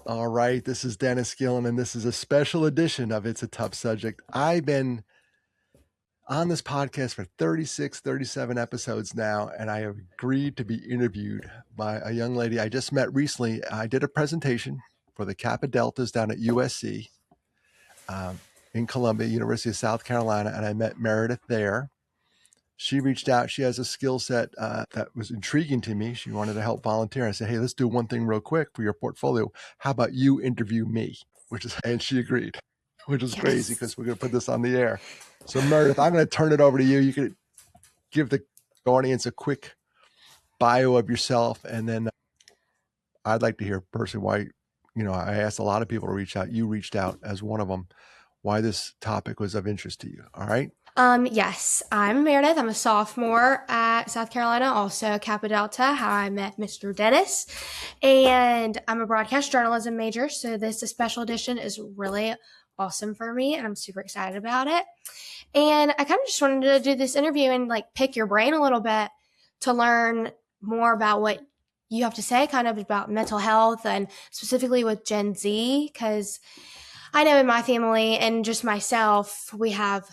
All right, this is Dennis Gillan, and this is a special edition of It's a Tough Subject. I've been on this podcast for 36, 37 episodes now, and I have agreed to be interviewed by a young lady I just met recently. I did a presentation for the Kappa Deltas down at USC in Columbia, University of South Carolina, and I met Meredith there. She reached out. She has a skill set that was intriguing to me. She wanted to help volunteer. I said, hey, let's do one thing real quick for your portfolio. How about you interview me? And she agreed, which is crazy Yes. because we're going to put this on the air. So Meredith, I'm going to turn it over to you. You could give the audience a quick bio of yourself. And then I'd like to hear personally why, I asked a lot of people to reach out. You reached out as one of them, why this topic was of interest to you. All right. Yes, I'm Meredith. I'm a sophomore at South Carolina, also Kappa Delta, how I met Mr. Dennis. And I'm a broadcast journalism major, so this special edition is really awesome for me, and I'm super excited about it. And I kind of just wanted to do this interview and pick your brain a little bit to learn more about what you have to say, kind of about mental health and specifically with Gen Z, because I know in my family and just myself, we have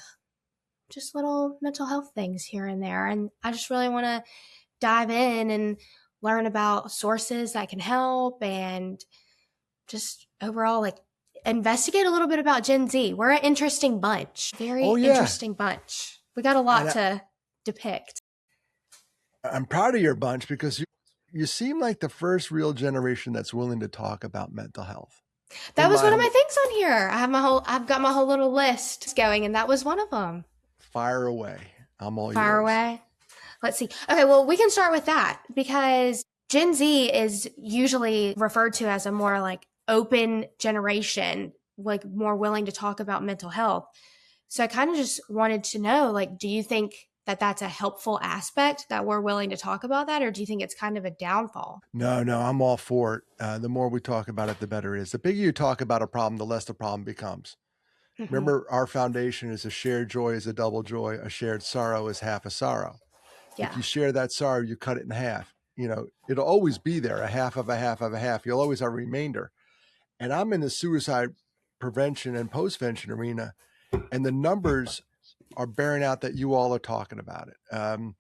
just little mental health things here and there. And I just really want to dive in and learn about sources that can help and just overall investigate a little bit about Gen Z. We're an interesting bunch, very Oh, yeah. interesting bunch. We got a lot And to depict. I'm proud of your bunch because you seem like the first real generation that's willing to talk about mental health. That was one of my things on here. I've got my whole little list going, and that was one of them. Fire away. I'm all Fire yours. away. Let's see. Okay, well, we can start with that because Gen Z is usually referred to as a more open generation, more willing to talk about mental health. So I kind of just wanted to know, do you think that that's a helpful aspect that we're willing to talk about that, or do you think it's kind of a downfall? No, I'm all for it. The more we talk about it, the better it is. The bigger you talk about a problem, the less the problem becomes. Mm-hmm. Remember, our foundation is a shared joy is a double joy. A shared sorrow is half a sorrow. Yeah. If you share that sorrow, you cut it in half. It'll always be there, a half of a half of a half. You'll always have a remainder. And I'm in the suicide prevention and postvention arena, and the numbers are bearing out that you all are talking about it.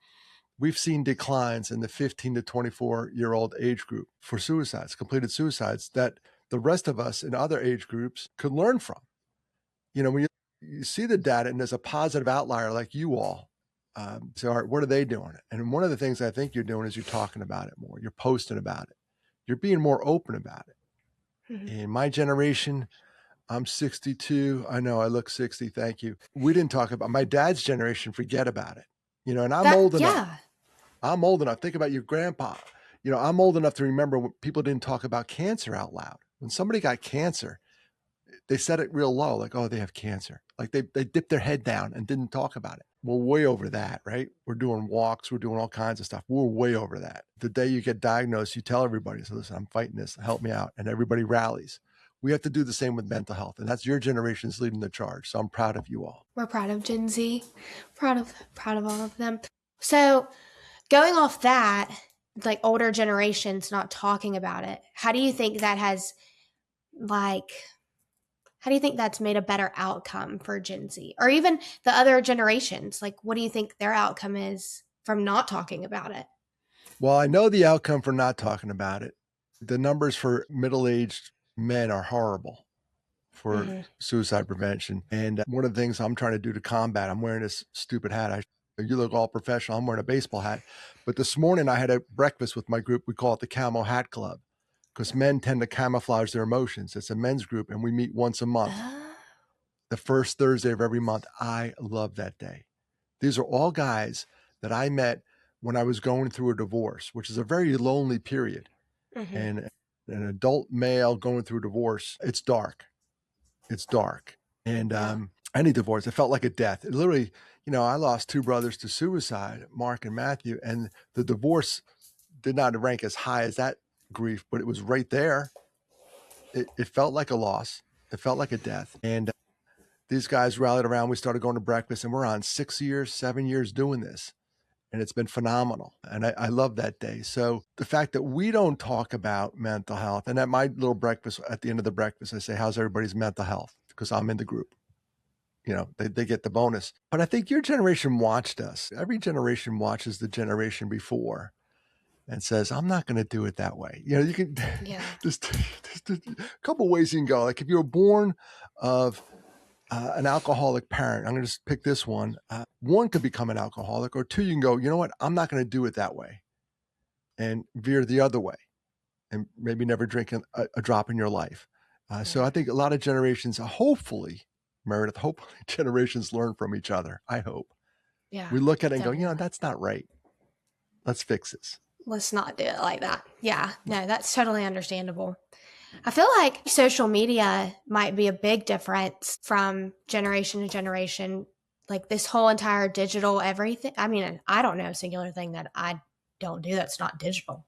We've seen declines in the 15 to 24-year-old age group for suicides, completed suicides, that the rest of us in other age groups could learn from. When you see the data and there's a positive outlier like you all, say, all right, what are they doing? And one of the things I think you're doing is you're talking about it more. You're posting about it. You're being more open about it. Mm-hmm. In my generation, I'm 62. I know I look 60. Thank you. We didn't talk about my dad's generation. Forget about it. And I'm old enough. Yeah. I'm old enough. Think about your grandpa. I'm old enough to remember when people didn't talk about cancer out loud. When somebody got cancer, they said it real low, like, oh, they have cancer. Like they dipped their head down and didn't talk about it. We're way over that, right? We're doing walks. We're doing all kinds of stuff. We're way over that. The day you get diagnosed, you tell everybody, so listen, I'm fighting this, help me out. And everybody rallies. We have to do the same with mental health. And that's your generation's leading the charge. So I'm proud of you all. We're proud of Gen Z. Proud of all of them. So going off that, older generations not talking about it, how do you think that has how do you think that's made a better outcome for Gen Z or even the other generations? What do you think their outcome is from not talking about it? Well, I know the outcome for not talking about it. The numbers for middle-aged men are horrible for suicide prevention. And one of the things I'm trying to do to combat, I'm wearing this stupid hat. You look all professional. I'm wearing a baseball hat. But this morning I had a breakfast with my group. We call it the Camo Hat Club because men tend to camouflage their emotions. It's a men's group and we meet once a month. The first Thursday of every month. I love that day. These are all guys that I met when I was going through a divorce, which is a very lonely period. And an adult male going through a divorce, it's dark. It's dark. And any divorce, it felt like a death. It literally, I lost two brothers to suicide, Mark and Matthew, and the divorce did not rank as high as that grief, but it was right there. It felt like a loss. It felt like a death. And these guys rallied around. We started going to breakfast, and we're on 6 years, 7 years doing this. and it's been phenomenal. And I love that day. So the fact that we don't talk about mental health, and at my little breakfast, at the end of the breakfast, I say, how's everybody's mental health? Because I'm in the group. They get the bonus. But I think your generation watched us. Every generation watches the generation before and says, I'm not going to do it that way. You can, Yeah. there's a couple ways you can go. Like if you were born of an alcoholic parent, I'm going to just pick this one. One could become an alcoholic, or two, you can go, you know what? I'm not going to do it that way and veer the other way and maybe never drink a drop in your life. So I think a lot of generations, hopefully, Meredith, hopefully generations learn from each other. I hope. Yeah. We look at it and go, Definitely. that's not right. Let's fix this. Let's not do it like that. Yeah. No, that's totally understandable. I feel like social media might be a big difference from generation to generation. Like this whole entire digital everything. I mean, I don't know a singular thing that I don't do that's not digital.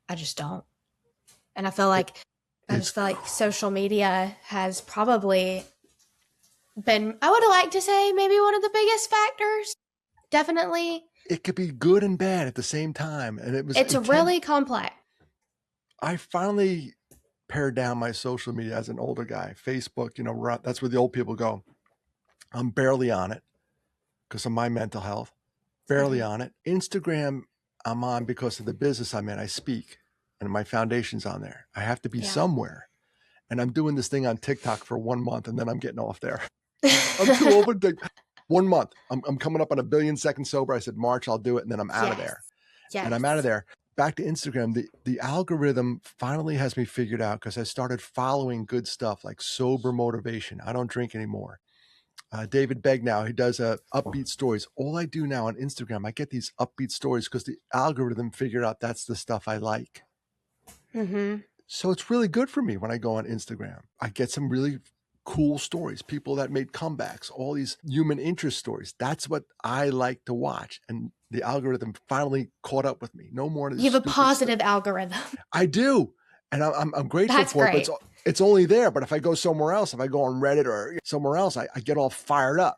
I just don't. And I It's just feel like social media has probably been, I would like to say, maybe one of the biggest factors. Definitely. it could be good and bad at the same time. And It's really complex. I finally pared down my social media as an older guy. Facebook, that's where the old people go. I'm barely on it because of my mental health, barely on it. Instagram, I'm on because of the business I'm in. I speak and my foundation's on there. I have to be somewhere. And I'm doing this thing on TikTok for 1 month and then I'm getting off there. I'm too old to 1 month. I'm coming up on 1 billion seconds sober. I said, March, I'll do it. And then I'm out of there. Yes. And I'm out of there. Back to Instagram, the algorithm finally has me figured out because I started following good stuff like sober motivation. I don't drink anymore. David Begnow, he does upbeat stories. All I do now on Instagram, I get these upbeat stories because the algorithm figured out that's the stuff I like. Mm-hmm. So it's really good for me when I go on Instagram. I get some really cool stories, people that made comebacks, all these human interest stories. That's what I like to watch. And the algorithm finally caught up with me. No more of this. You have a positive algorithm. I do. And I'm grateful That's for great. it, but it's only there. But if I go somewhere else, if I go on Reddit or somewhere else, I get all fired up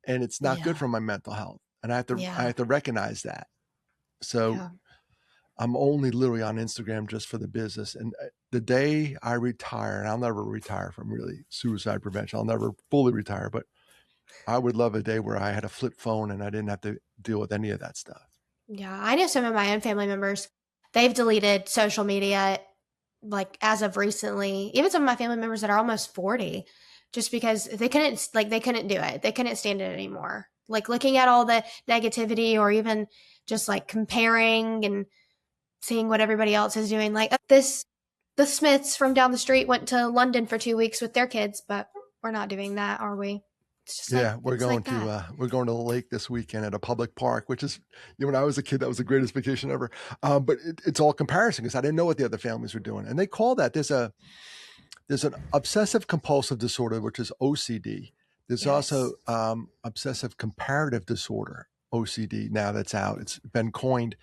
and it's not good for my mental health. And I have to recognize that. So I'm only literally on Instagram just for the business. And the day I retire, and I'll never retire from really suicide prevention. I'll never fully retire, but I would love a day where I had a flip phone and I didn't have to deal with any of that stuff. Yeah, I know some of my own family members, they've deleted social media like as of recently, even some of my family members that are almost 40, just because they couldn't do it. They couldn't stand it anymore. Like looking at all the negativity or even just like comparing and seeing what everybody else is doing. Like the Smiths from down the street went to London for 2 weeks with their kids, but we're not doing that, are we? It's just we're going to the lake this weekend at a public park, which is, when I was a kid, that was the greatest vacation ever. But it's all comparison because I didn't know what the other families were doing. And they call that, there's an obsessive compulsive disorder, which is OCD. There's also obsessive comparative disorder, OCD, now that's out. It's been coined,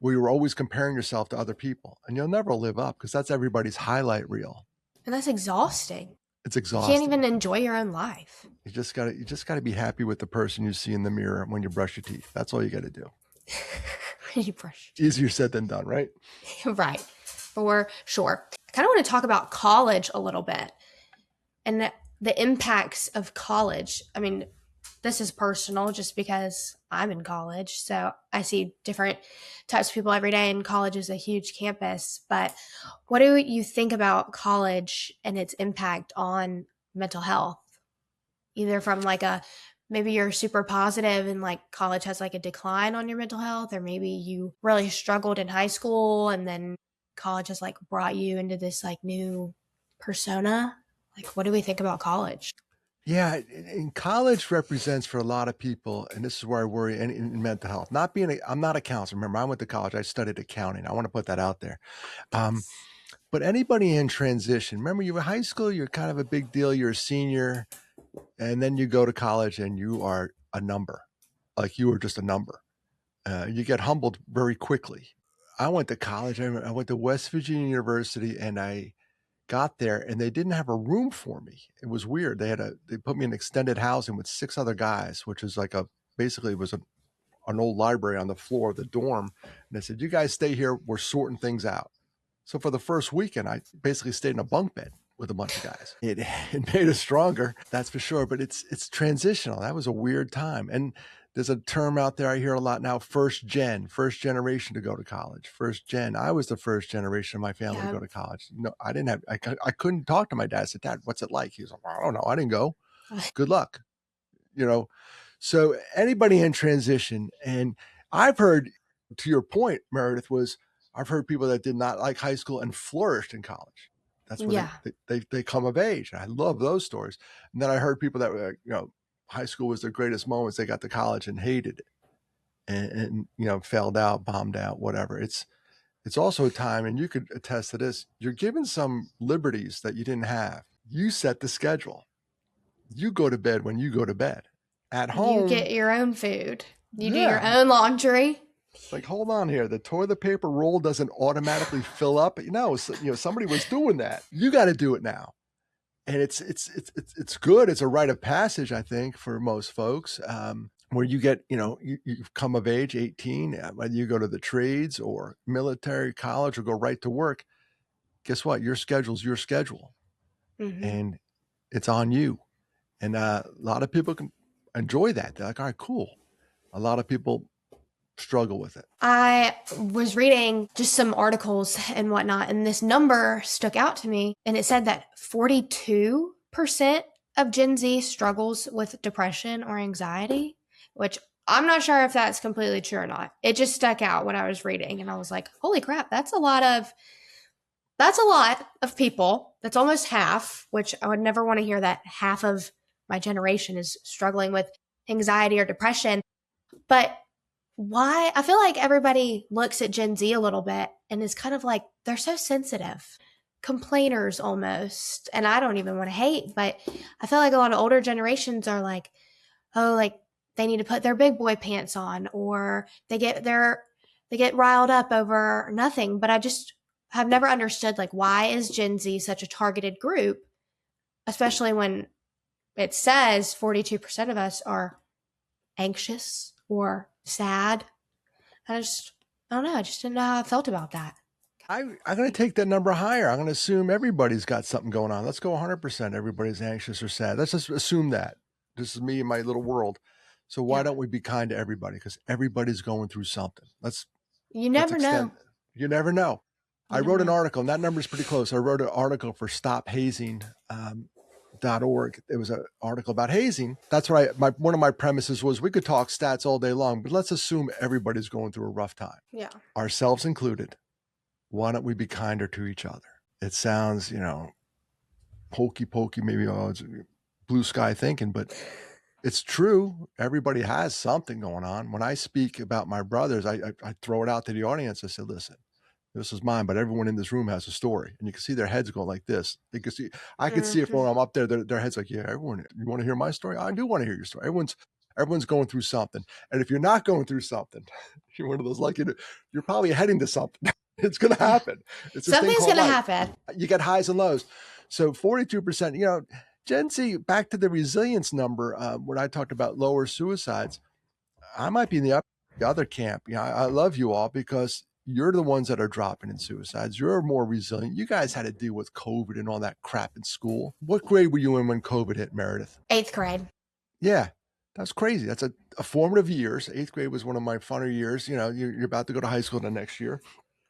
where you're always comparing yourself to other people and you'll never live up because that's everybody's highlight reel. And that's exhausting. It's exhausting. You can't even enjoy your own life. You just gotta be happy with the person you see in the mirror when you brush your teeth. That's all you got to do. When you brush. Easier said than done, right? Right. For sure. I kind of want to talk about college a little bit and the impacts of college. I mean, this is personal just because I'm in college. So I see different types of people every day, and college is a huge campus. But what do you think about college and its impact on mental health? Either from maybe you're super positive and like college has like a decline on your mental health, or maybe you really struggled in high school and then college has like brought you into this like new persona. Like, what do we think about college? Yeah, and college represents for a lot of people, and this is where I worry in mental health. I'm not a counselor. Remember, I went to college. I studied accounting. I want to put that out there. But anybody in transition, remember, you were high school, you're kind of a big deal. You're a senior, and then you go to college and you are a number. Like you are just a number. You get humbled very quickly. I went to college. I went to West Virginia University, and I got there and they didn't have a room for me. It was weird. They put me in extended housing with 6 other guys, which is like basically was a an old library on the floor of the dorm. And they said, you guys stay here. We're sorting things out. So for the first weekend, I basically stayed in a bunk bed with a bunch of guys. It made us stronger, that's for sure. But it's transitional. That was a weird time. And there's a term out there I hear a lot now, first generation to go to college. First gen. I was the first generation of my family to go to college. No, I didn't have, I couldn't talk to my dad. I said, Dad, what's it like? He was like, I don't know. I didn't go. Good luck. So anybody in transition, and I've heard, to your point, Meredith, I've heard people that did not like high school and flourished in college. That's where they come of age. And I love those stories. And then I heard people that were, high school was their greatest moments. They got to college and hated it and failed out, bombed out, whatever. It's also a time, and you could attest to this, you're given some liberties that you didn't have. You set the schedule. You go to bed when you go to bed. At home, you get your own food. You do your own laundry. Like, hold on here. The toilet paper roll doesn't automatically fill up. Somebody was doing that. You got to do it now. And it's good. It's a rite of passage, I think, for most folks, where you get, you've come of age, 18, whether you go to the trades or military, college, or go right to work. Guess what? Your schedule's your schedule. Mm-hmm. And it's on you. And a lot of people can enjoy that. They're like, all right, cool. A lot of people struggle with it. I was reading just some articles and whatnot, and this number stuck out to me, and it said that 42% of Gen Z struggles with depression or anxiety, which I'm not sure if that's completely true or not. It just stuck out when I was reading, and I was like, holy crap, that's a lot of people. That's almost half, which I would never want to hear that half of my generation is struggling with anxiety or depression. But why? I feel like everybody looks at Gen Z a little bit and is kind of like, they're so sensitive, complainers almost. And I don't even want to hate, but I feel like a lot of older generations are like, oh, like they need to put their big boy pants on, or they get riled up over nothing. But I just have never understood, like, why is Gen Z such a targeted group, especially when it says 42% of us are anxious or sad. I don't know. I just didn't know how I felt about that. I'm going to take that number higher. I'm going to assume everybody's got something going on. Let's go 100%. Everybody's anxious or sad. Let's just assume that. This is me in my little world. So why don't we be kind to everybody? Because everybody's going through something. You never know. You never know. I wrote an article, and that number is pretty close. I wrote an article for StopHazing.org. It was an article about hazing. That's what one of my premises was, we could talk stats all day long, but let's assume everybody's going through a rough time. Yeah. Ourselves included. Why don't we be kinder to each other? It sounds, hokey pokey, maybe it's blue sky thinking, but it's true. Everybody has something going on. When I speak about my brothers, I throw it out to the audience. I said, listen, this is mine, but everyone in this room has a story, and you can see their heads going like this. I can see it when I'm up there. Their heads like, yeah, everyone. You want to hear my story? I do want to hear your story. Everyone's going through something, and if you're not going through something, you're one of those lucky. You're probably heading to something. It's going to happen. Something's going to happen. You get highs and lows. So 42%. Gen Z. Back to the resilience number. When I talked about lower suicides, I might be in the other camp. I love you all because you're the ones that are dropping in suicides. You're more resilient. You guys had to deal with COVID and all that crap in school. What grade were you in when COVID hit, Meredith? 8th grade. Yeah, that's crazy. That's a formative years. 8th grade was one of my funner years. You're about to go to high school the next year.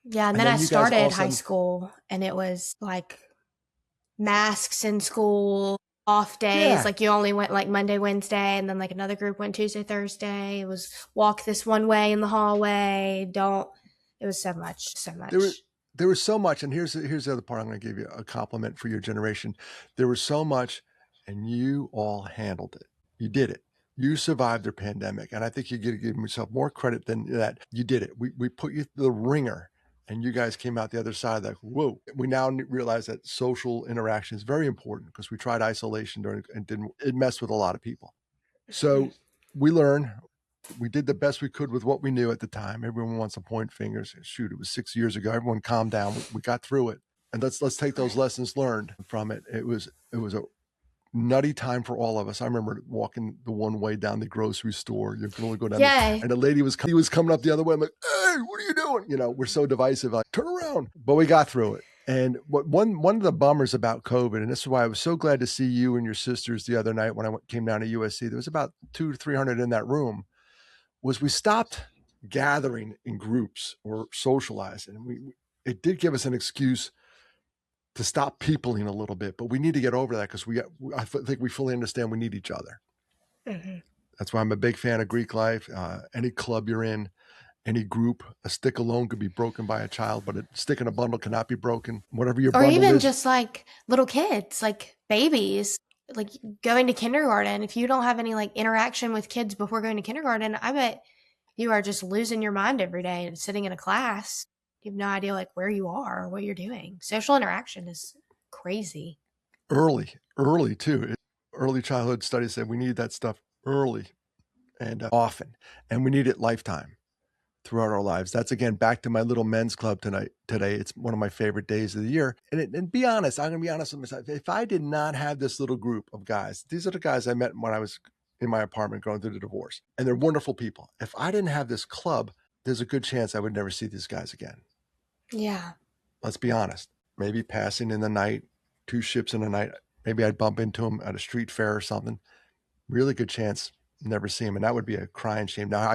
Yeah, and then I started high school, and it was like masks in school, off days. Yeah. Like you only went like Monday, Wednesday, and then like another group went Tuesday, Thursday. It was walk this one way in the hallway. It was so much. There was so much. And here's the other part. I'm going to give you a compliment for your generation. There was so much, and you all handled it. You did it. You survived the pandemic. And I think you got to give yourself more credit than that. You did it. We put you through the ringer, and you guys came out the other side like, whoa. We now realize that social interaction is very important because we tried isolation it messed with a lot of people. So we learned. We did the best we could with what we knew at the time. Everyone wants to point fingers. Shoot, it was 6 years ago. Everyone calm down. We got through it. And let's take those lessons learned from it. It was a nutty time for all of us. I remember walking the one way down the grocery store. You can only go down Yeah. and the lady was coming up the other way. I'm like, hey, what are you doing? You know, we're so divisive. Like, turn around. But we got through it. And one of the bummers about COVID, and this is why I was so glad to see you and your sisters the other night when I came down to USC. There was about 200 to 300 in that room. Was we stopped gathering in groups or socializing. It did give us an excuse to stop peopling a little bit, but we need to get over that because I think we fully understand we need each other. Mm-hmm. That's why I'm a big fan of Greek life. Any club you're in, any group, a stick alone could be broken by a child, but a stick in a bundle cannot be broken. Whatever your Or bundle even is. just like little kids, like babies, like going to kindergarten. If you don't have any like interaction with kids before going to kindergarten, I bet you are just losing your mind every day and sitting in a class. You have no idea like where you are or what you're doing. Social interaction is crazy. Early too. Early childhood studies say we need that stuff early and often, and we need it lifetime throughout our lives. That's again back to my little men's club today. It's one of my favorite days of the year. And be honest, I'm gonna be honest with myself. If I did not have this little group of guys, these are the guys I met when I was in my apartment going through the divorce, and they're wonderful people. If I didn't have this club, there's a good chance I would never see these guys again. Yeah. Let's be honest. Maybe passing in the night, 2 ships in the night. Maybe I'd bump into them at a street fair or something. Really good chance never see him. And that would be a crying shame. Now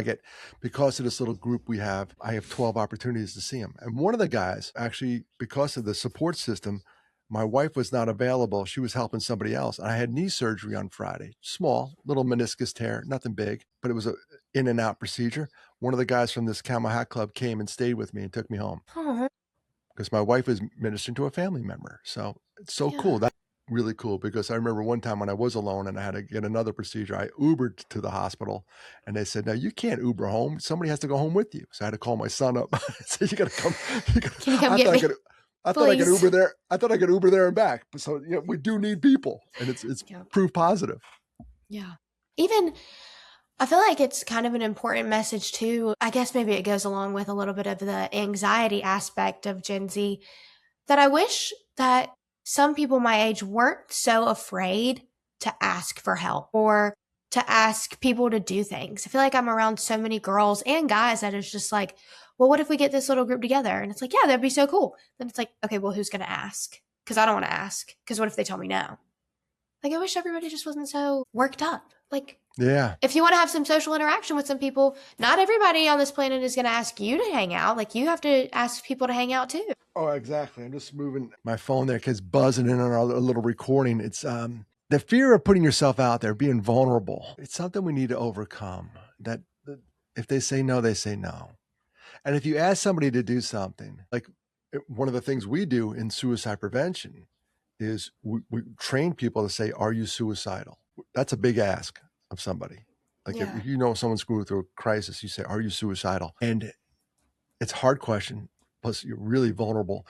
because of this little group I have 12 opportunities to see him. And one of the guys, actually, because of the support system, my wife was not available. She was helping somebody else. And I had knee surgery on Friday. Small, little meniscus tear, nothing big, but it was a in and out procedure. One of the guys from this Camel Hat Club came and stayed with me and took me home Oh, because my wife was ministering to a family member. So it's so cool. yeah. That's really cool because I remember one time when I was alone and I had to get another procedure, I Ubered to the hospital and they said, no, you can't Uber home. Somebody has to go home with you. So I had to call my son up. I said, you got to come. Can you come I get thought me? I thought I could Please. Uber there. I thought I could Uber there and back. So, we do need people and it's Yeah. proof positive. Yeah. Even I feel like it's kind of an important message too. I guess maybe it goes along with a little bit of the anxiety aspect of Gen Z that I wish that some people my age weren't so afraid to ask for help or to ask people to do things. I feel like I'm around so many girls and guys that is just like, well, what if we get this little group together? And it's like, yeah, that'd be so cool. Then it's like, okay, well, who's going to ask? Because I don't want to ask. Because what if they tell me no? Like, I wish everybody just wasn't so worked up. Like, Yeah. if you want to have some social interaction with some people, not everybody on this planet is going to ask you to hang out. Like, you have to ask people to hang out too. Oh, exactly. I'm just moving my phone there because buzzing in on our little recording. It's the fear of putting yourself out there, being vulnerable. It's something we need to overcome. That if they say no, they say no. And if you ask somebody to do something, like one of the things we do in suicide prevention is we train people to say, "Are you suicidal?" That's a big ask of somebody. Like Yeah. if you know someone's going through a crisis, you say, "Are you suicidal?" And it's a hard question. Plus, you're really vulnerable.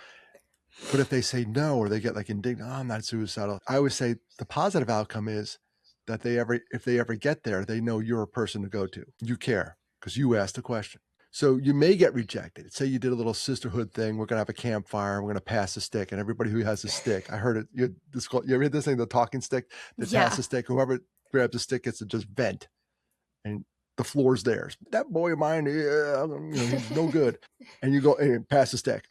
But if they say no, or they get like indignant, oh, I'm not suicidal. I always say the positive outcome is that if they ever get there, they know you're a person to go to. You care because you asked the question. So you may get rejected. Say you did a little sisterhood thing. We're going to have a campfire. We're going to pass a stick. And everybody who has a stick, I heard it. You ever heard this thing, the talking stick? They pass Yeah. a stick. Whoever grabs a stick gets to just vent. And the floor's theirs. That boy of mine, he's no good. And you go and pass the stick.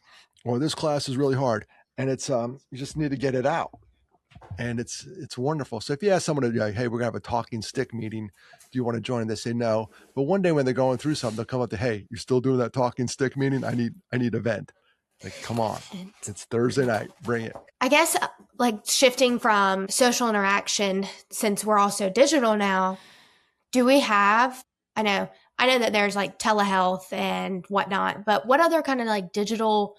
Well, this class is really hard. And it's you just need to get it out. And it's wonderful. So if you ask someone to like, hey, we're gonna have a talking stick meeting, do you want to join? And they say no. But one day when they're going through something, they'll come up to, hey, you're still doing that talking stick meeting? I need a vent. Like, come on. It's Thursday night. Bring it. I guess like shifting from social interaction, since we're all so digital now, do we have, I know that there's like telehealth and whatnot, but what other kind of like digital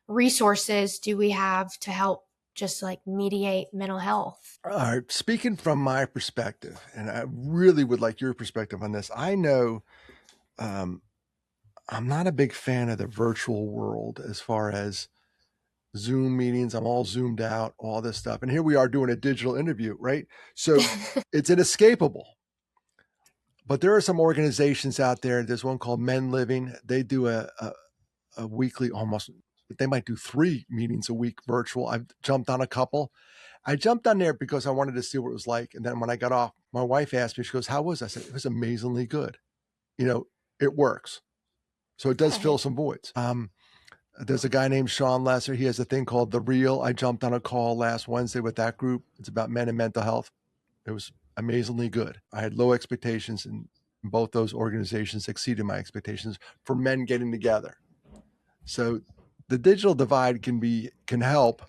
resources do we have to help just like mediate mental health? All right. Speaking from my perspective, and I really would like your perspective on this. I know I'm not a big fan of the virtual world as far as Zoom meetings. I'm all zoomed out, all this stuff. And here we are doing a digital interview, right? So it's inescapable. But there are some organizations out there. There's one called Men Living. They do a weekly, almost, they might do 3 meetings a week virtual. I've jumped on a couple. I jumped on there because I wanted to see what it was like. And then when I got off, my wife asked me, she goes, how was it? I said, it was amazingly good. It works. So it does fill Good. some voids. There's a guy named Sean Lesser. He has a thing called The Real. I jumped on a call last Wednesday with that group. It's about men and mental health. It was amazingly good. I had low expectations, and both those organizations exceeded my expectations for men getting together. So the digital divide can help,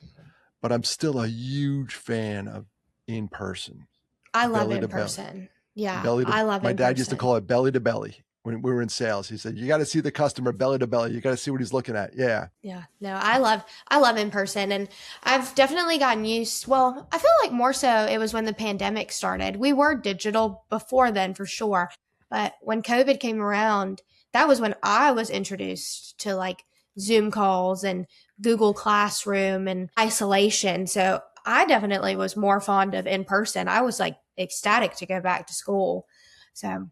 but I'm still a huge fan of in person, I love belly in to belly, person. Yeah, belly to. I love My in dad used to person. call it belly to belly when we were in sales. He said, "You got to see the customer belly to belly. You got to see what he's looking at." Yeah, Yeah, no, I love in person, and I've definitely gotten used. Well, I feel like more so it was when the pandemic started. We were digital before then for sure, but when COVID came around, that was when I was introduced to like Zoom calls and Google Classroom and isolation. So I definitely was more fond of in person. I was like ecstatic to go back to school. So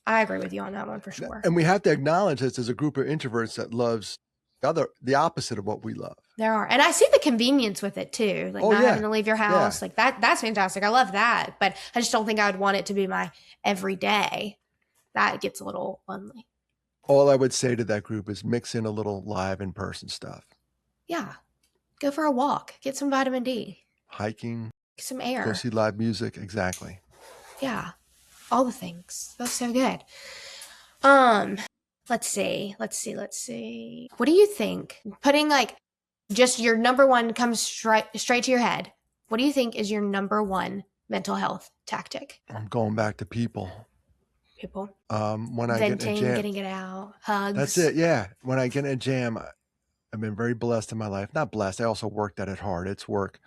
I agree with you on that one for sure. and we have to acknowledge that there's a group of introverts that loves the opposite of what we love. There are. And I see the convenience with it too. Like Oh not having yeah, to leave your yeah. house. Like that's fantastic. I love that. But I just don't think I would want it to be my everyday. That gets a little lonely. All I would say to that group is mix in a little live in person stuff. Yeah. Go for a walk. Get some vitamin D. Hiking, Get some go air. see live music. Exactly. Yeah. All the things. That's so good. Um, let's see. What do you think? Putting like just your number one comes straight to your head. What do you think is your number one mental health tactic? I'm going back to people. People When I get in a venting, jam, getting it out, that's hugs. it. Yeah. When I get in a jam, I've been very blessed in my life. Not blessed. I also worked at it hard. It's work.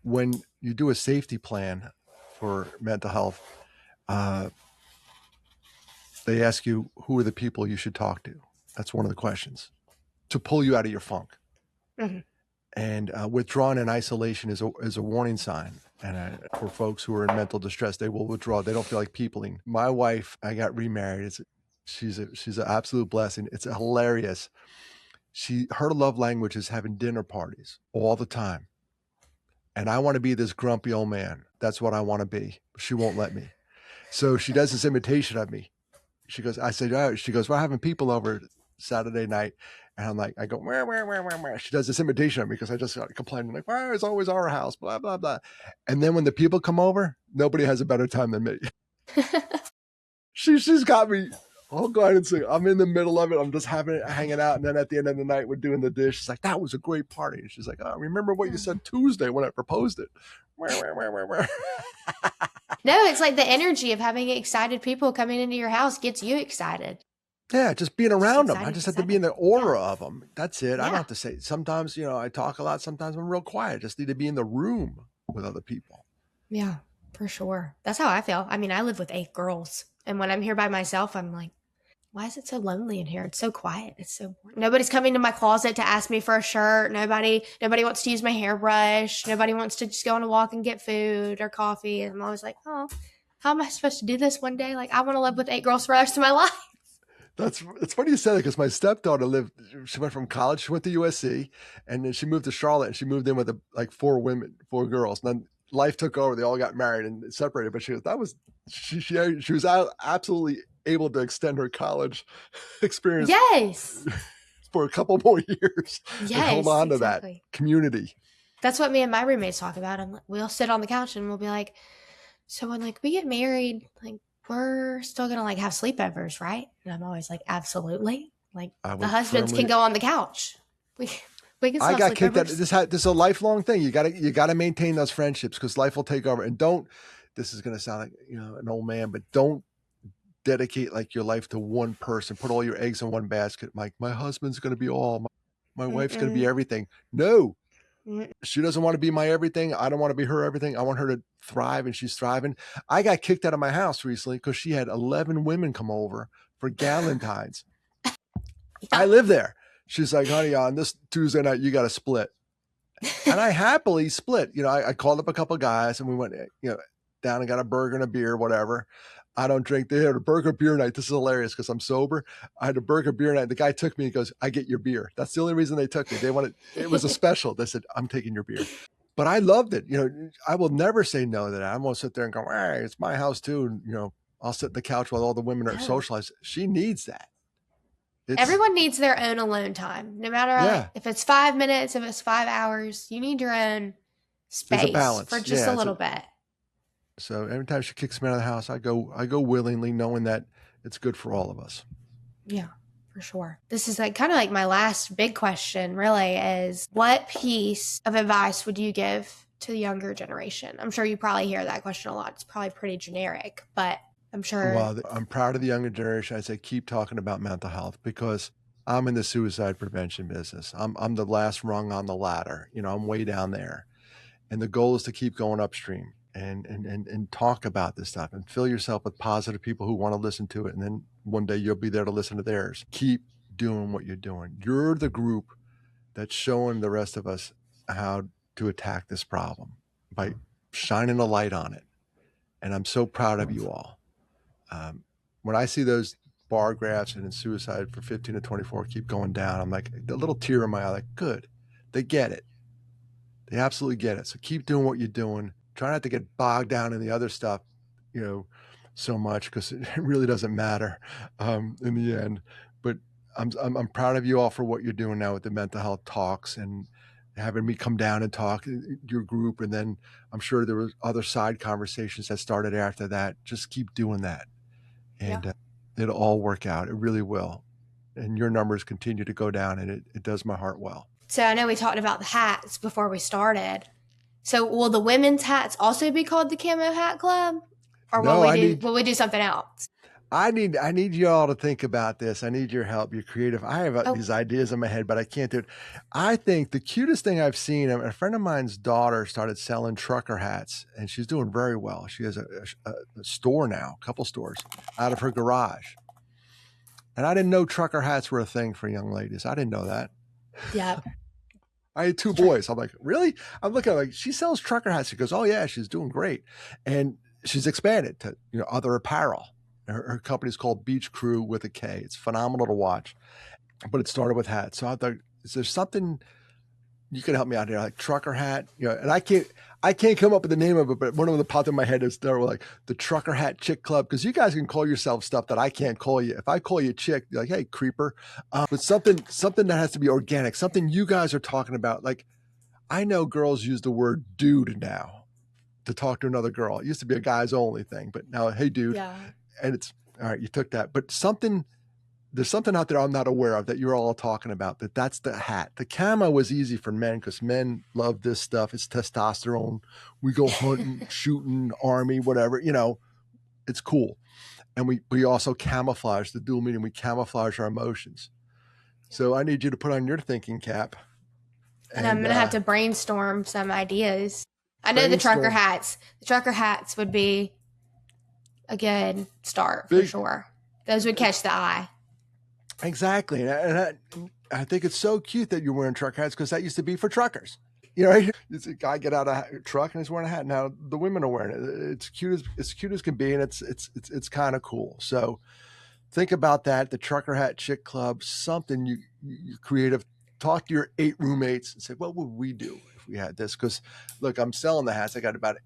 When you do a safety plan for mental health, uh, they ask you who are the people you should talk to. That's one of the questions to pull you out of your funk. Mm-hmm. And withdrawing in isolation is a warning sign. And for folks who are in mental distress, they will withdraw. They don't feel like peopling. My wife, I got remarried. She's an absolute blessing. It's hilarious. Her love language is having dinner parties all the time. And I want to be this grumpy old man. That's what I want to be. She won't let me. So she does this imitation of me. She goes, I said, oh, she goes, we're having people over Saturday night. And I'm like, I go, where. She does this imitation of me because I just got complaining, like, why is always our house, blah, blah, blah. And then when the people come over, nobody has a better time than me. She's got me. I'll go ahead and say, I'm in the middle of it. I'm just hanging out. And then at the end of the night, we're doing the dish. She's like, that was a great party. And she's like, oh, remember what you said Tuesday when I proposed it. No, it's like the energy of having excited people coming into your house gets you excited. Yeah, just being Just around them. I excited, just have to be in the Yeah. aura of them. That's it. I don't Yeah. have to say. Sometimes, I talk a lot. Sometimes I'm real quiet. I just need to be in the room with other people. Yeah, for sure. That's how I feel. I mean, I live with 8 girls. And when I'm here by myself, I'm like, why is it so lonely in here? It's so quiet. It's so boring. Nobody's coming to my closet to ask me for a shirt. Nobody wants to use my hairbrush. Nobody wants to just go on a walk and get food or coffee. And I'm always like, oh, how am I supposed to do this one day? Like, I want to live with 8 girls for the rest of my life. It's funny you said that because my stepdaughter she went from college, she went to USC, and then she moved to Charlotte, and she moved in with like 4 girls. And then life took over. They all got married and separated. But she was absolutely able to extend her college experience Yes. for a couple more years and hold Yes, on to that exactly. community. That's what me and my roommates talk about. We'll sit on the couch and we'll be like, so when like we get married, like we're still gonna like have sleepovers, right? And I'm always like, absolutely. Like the husbands can go on the couch. We can still I have got kicked out. sleepovers. This is a lifelong thing. You gotta maintain those friendships because life will take over. And don't. This is gonna sound like an old man, but don't dedicate like your life to one person. Put all your eggs in one basket. Like my husband's gonna be all. My wife's gonna be everything. No, she doesn't want to be my everything. I don't want to be her everything. I want her to thrive, and she's thriving. I got kicked out of my house recently because she had 11 women come over for Galentine's. I live there. She's like, honey, on this Tuesday night, you got to split. And I happily split. I called up a couple of guys and we went, down and got a burger and a beer, whatever. I don't drink. They had a burger beer night. This is hilarious because I'm sober. I had a burger beer night. The guy took me and goes, I get your beer. That's the only reason they took me. It was a special. They said, I'm taking your beer. but I loved it. I will never say no to that. I'm going to sit there and go, hey, it's my house too. And, I'll sit on the couch while all the women are No. socialized. She needs that. It's, Everyone needs their own alone time. No matter yeah, if it's 5 minutes, if it's 5 hours, you need your own there's a space for balance. just a Yeah. little bit. So every time she kicks me out of the house, I go willingly, knowing that it's good for all of us. Yeah, for sure. This is kind of like my last big question, really, is what piece of advice would you give to the younger generation? I'm sure you probably hear that question a lot. It's probably pretty generic, but I'm sure. Well, I'm proud of the younger generation. I say keep talking about mental health, because I'm in the suicide prevention business. I'm the last rung on the ladder. I'm way down there. And the goal is to keep going upstream and talk about this stuff and fill yourself with positive people who want to listen to it. And then one day you'll be there to listen to theirs. Keep doing what you're doing. You're the group that's showing the rest of us how to attack this problem by shining a light on it. And I'm so proud of you all. When I see those bar graphs and in suicide for 15 to 24 keep going down, I'm like, a little tear in my eye, like, good. They get it. They absolutely get it. So keep doing what you're doing. Try not to get bogged down in the other stuff, so much, because it really doesn't matter in the end. But I'm proud of you all for what you're doing now with the mental health talks and having me come down and talk your group. And then I'm sure there was other side conversations that started after that. Just keep doing that. Yeah. And it'll all work out. It really will. And your numbers continue to go down, and it does my heart well. So I know we talked about the hats before we started. So will the women's hats also be called the Camo Hat Club? Or No, will we do something else? I need you all to think about this. I need your help. You're creative. I have these ideas in my head, but I can't do it. I think the cutest thing I've seen, a friend of mine's daughter started selling trucker hats, and she's doing very well. She has a store now, a couple stores out of her garage. And I didn't know trucker hats were a thing for young ladies. I didn't know that. Yeah. I had two boys. I'm like, really? I'm looking at like, she sells trucker hats. She goes, oh yeah, she's doing great. And she's expanded to, other apparel. Her company's called Beach Crew with a K. It's phenomenal to watch, but it started with hats. So I thought, is there something you can help me out here? Like trucker hat, and I can't come up with the name of it, but one of them that popped in my head is there were like the Trucker Hat Chick Club. Cause you guys can call yourself stuff that I can't call you. If I call you chick, you're like, hey, creeper. But something that has to be organic, something you guys are talking about. Like, I know girls use the word dude now to talk to another girl. It used to be a guys only thing, but now, hey, dude. Yeah. And it's all right. You took that, but there's something out there I'm not aware of that you're all talking about. That's the hat. The camo was easy for men because men love this stuff. It's testosterone. We go hunting, shooting, army, whatever. It's cool. And we also camouflage the dual meaning. We camouflage our emotions. So I need you to put on your thinking cap. And I'm going to have to brainstorm some ideas. I know the trucker hats. The trucker hats would be a good start for sure. Those would catch the eye. Exactly. And I think it's so cute that you're wearing trucker hats because that used to be for truckers. It's a guy get out of a truck and he's wearing a hat. Now the women are wearing it. It's cute as can be, and it's kind of cool. So think about that. The Trucker Hat Chick Club, something you creative. Talk to your 8 roommates and say, what would we do if we had this? Because look, I'm selling the hats. I got about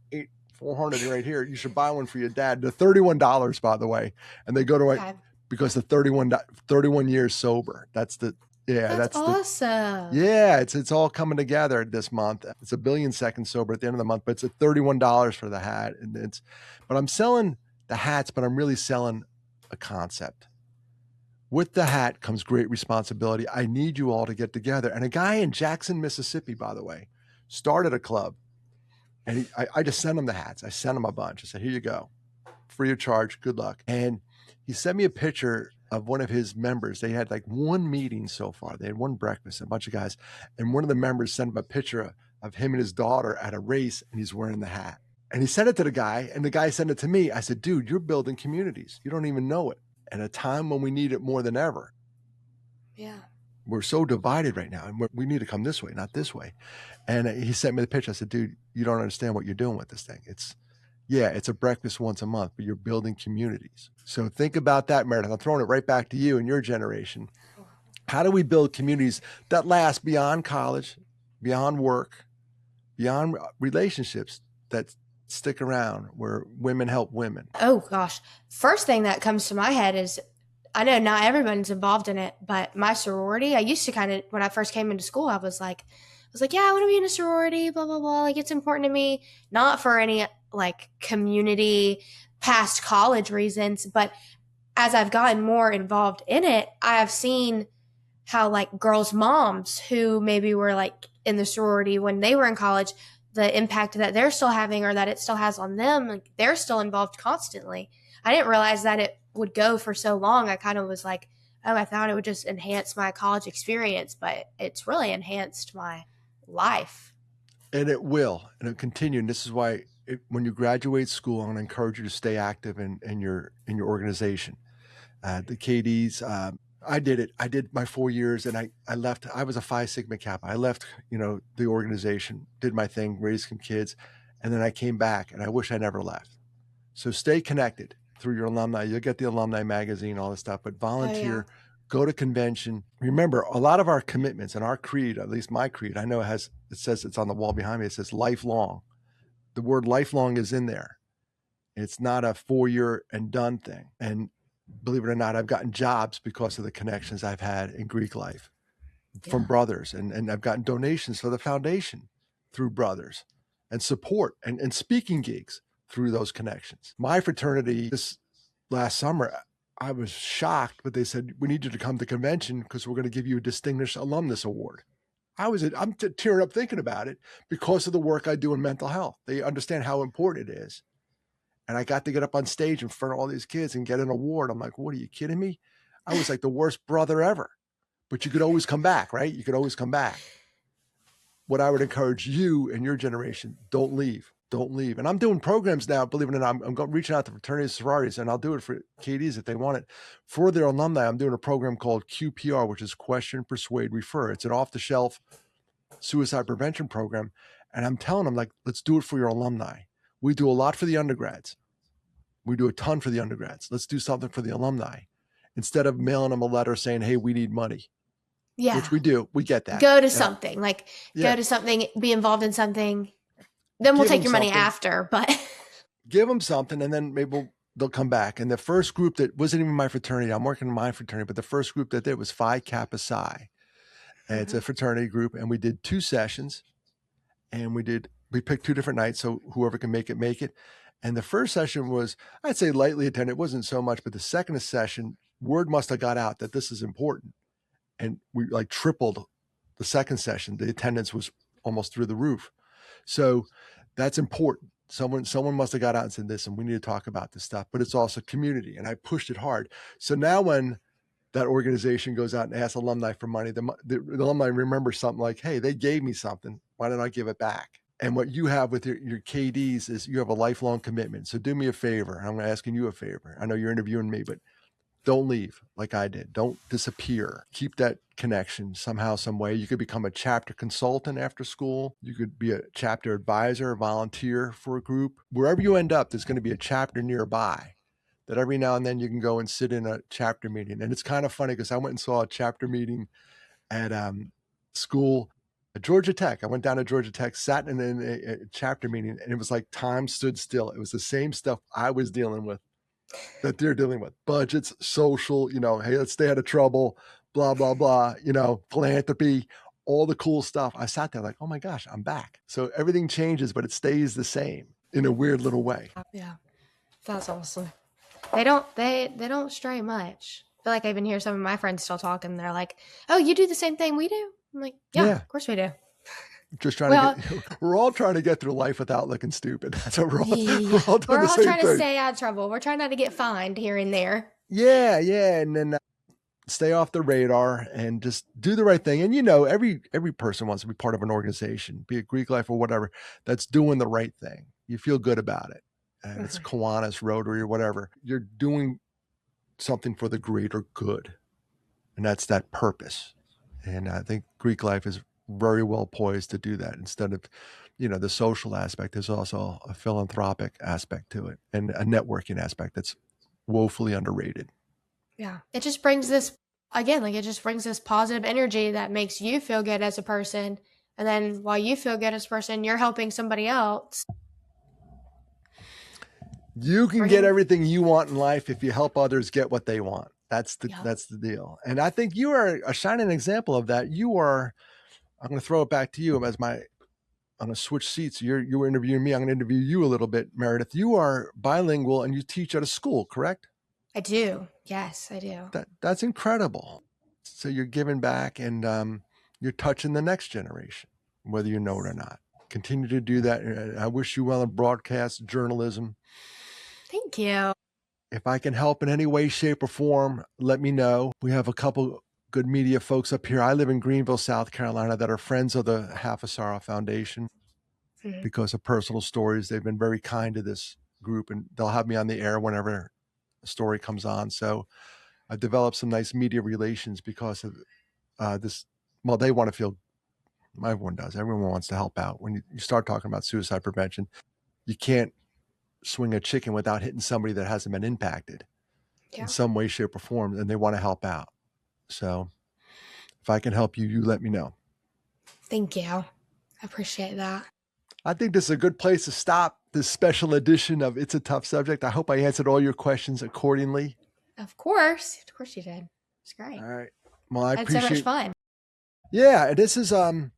400 right here. You should buy one for your dad. They're $31, by the way, and they go to because the 31 years sober. That's awesome. It's all coming together this month. It's 1 billion seconds sober at the end of the month, but it's at $31 for the hat. And but I'm selling the hats, but I'm really selling a concept. With the hat comes great responsibility. I need you all to get together. And a guy in Jackson, Mississippi, by the way, started a club. And I just sent him the hats. I sent him a bunch. I said, here you go. Free of charge. Good luck. And he sent me a picture of one of his members. They had like one meeting so far. They had one breakfast, a bunch of guys. And one of the members sent him a picture of him and his daughter at a race, and he's wearing the hat. And he sent it to the guy, and the guy sent it to me. I said, dude, you're building communities. You don't even know it. At a time when we need it more than ever. Yeah. We're so divided right now, and we need to come this way, not this way. And he sent me the picture. I said, dude, you don't understand what you're doing with this thing. It's a breakfast once a month, but you're building communities. So think about that, Meredith. I'm throwing it right back to you and your generation. How do we build communities that last beyond college, beyond work, beyond relationships that stick around, where women help women? Oh gosh. First thing that comes to my head is, I know not everyone's involved in it, but my sorority, I used to kind of, when I first came into school, I was like, yeah, I want to be in a sorority, blah, blah, blah. Like, it's important to me, not for any like community past college reasons, but as I've gotten more involved in it, I have seen how like girls' moms who maybe were like in the sorority when they were in college, the impact that they're still having or that it still has on them, like, they're still involved constantly. I didn't realize that it would go for so long. I kind of was like, oh, I thought it would just enhance my college experience, but it's really enhanced my life. And it will, and it'll continue. And this is why when you graduate school, I'm going to encourage you to stay active in your organization. The KDs, I did it. I did my 4 years, and I left. I was a Phi Sigma Kappa. I left, the organization, did my thing, raised some kids, and then I came back, and I wish I never left. So stay connected through your alumni. You'll get the alumni magazine, all this stuff, but Oh, yeah. volunteer, go to convention. Remember, a lot of our commitments and our creed, at least my creed, I know it says, it's on the wall behind me. It says lifelong. The word lifelong is in there. It's not a 4-year and done thing. And believe it or not, I've gotten jobs because of the connections I've had in Greek life from Yeah. brothers. And I've gotten donations for the foundation through brothers, and support and speaking gigs through those connections. My fraternity, this last summer, I was shocked, but they said, we need you to come to convention because we're going to give you a Distinguished Alumnus Award. I'm tearing up thinking about it because of the work I do in mental health. They understand how important it is. And I got to get up on stage in front of all these kids and get an award. I'm like, what, are you kidding me? I was like the worst brother ever. But you could always come back, right? You could always come back. What I would encourage you and your generation, don't leave. Don't leave. And I'm doing programs now, believe it or not. I'm reaching out to fraternities, sororities, and I'll do it for KDs if they want it. For their alumni, I'm doing a program called QPR, which is Question, Persuade, Refer. It's an off-the-shelf suicide prevention program. And I'm telling them, like, let's do it for your alumni. We do a lot for the undergrads. We do a ton for the undergrads. Let's do something for the alumni instead of mailing them a letter saying, hey, we need money, Yeah. which we do. We get that. Go to something, like Yeah. go to something, be involved in something. Then we'll Give take them your money something. after, but Give them something, and then maybe they'll come back. And the first group that wasn't even my fraternity, I'm working in my fraternity, but the first group that did was Phi Kappa Psi. And it's a fraternity group, and we did 2 sessions, and we picked 2 different nights, so whoever can make it. And the first session was, I'd say, lightly attended. It wasn't so much, but the second session, word must have got out that this is important. And we like tripled the second session. The attendance was almost through the roof. So that's important. Someone must have got out and said this, and we need to talk about this stuff, but it's also community. And I pushed it hard. So now when that organization goes out and asks alumni for money, the alumni remember something like, hey, they gave me something. Why don't I give it back? And what you have with your KDs is you have a lifelong commitment. So do me a favor. I'm asking you a favor. I know you're interviewing me, but don't leave like I did. Don't disappear. Keep that connection somehow, some way. You could become a chapter consultant after school. You could be a chapter advisor, volunteer for a group. Wherever you end up, there's going to be a chapter nearby that every now and then you can go and sit in a chapter meeting. And it's kind of funny because I went and saw a chapter meeting at school at Georgia Tech. I went down to Georgia Tech, sat in a chapter meeting, and it was like time stood still. It was the same stuff I was dealing with that they're dealing with. Budgets, social, hey, let's stay out of trouble, blah, blah, blah, philanthropy, all the cool stuff. I sat there like, oh my gosh, I'm back. So everything changes, but it stays the same in a weird little way. yeah, that's awesome. They don't stray much. I feel like I even hear some of my friends still talking. They're like, "Oh, you do the same thing we do?" I'm like, "Yeah, Yeah. of course we do." Just trying we're all trying to get through life without looking stupid. That's what we're all doing. We're all trying thing. to stay out of trouble. We're trying not to get fined here and there. Yeah. And then stay off the radar and just do the right thing. And every person wants to be part of an organization, be it Greek life or whatever, that's doing the right thing. You feel good about it. And it's Kiwanis, Rotary, or whatever. You're doing something for the greater good. And that's that purpose. And I think Greek life is very well poised to do that. Instead of, the social aspect, there's also a philanthropic aspect to it and a networking aspect that's woefully underrated. Yeah. It just brings this, again, like it just brings this positive energy that makes you feel good as a person, And then while you feel good as a person, you're helping somebody else. You can get everything you want in life if you help others get what they want. That's the deal. And I think you are a shining example of that. I'm going to throw it back to you I'm going to switch seats. You were interviewing me. I'm going to interview you a little bit, Meredith. You are bilingual and you teach at a school, correct? I do. Yes, I do. That's incredible. So you're giving back and you're touching the next generation, whether you know it or not. Continue to do that. I wish you well in broadcast journalism. Thank you. If I can help in any way, shape, or form, let me know. We have a couple good media folks up here. I live in Greenville, South Carolina, that are friends of the Half a Sorrow Foundation because of personal stories. They've been very kind to this group, and they'll have me on the air whenever a story comes on. So I've developed some nice media relations because of this. Well, they want to feel, everyone does. Everyone wants to help out. When you start talking about suicide prevention, you can't swing a chicken without hitting somebody that hasn't been impacted in some way, shape, or form, and they want to help out. So if I can help you, you let me know. Thank you. I appreciate that. I think this is a good place to stop this special edition of It's a Tough Subject. I hope I answered all your questions accordingly. Of course you did. It's great. All right. Well, I appreciate. Had so much fun. Yeah, this is an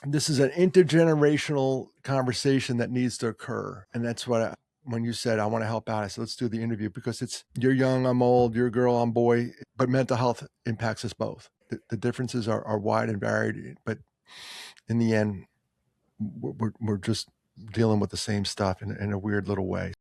intergenerational conversation that needs to occur, and that's what when you said I want to help out, I said let's do the interview because you're young, I'm old, you're a girl, I'm boy, but mental health impacts us both. The differences are wide and varied, but in the end, we're just dealing with the same stuff in a weird little way.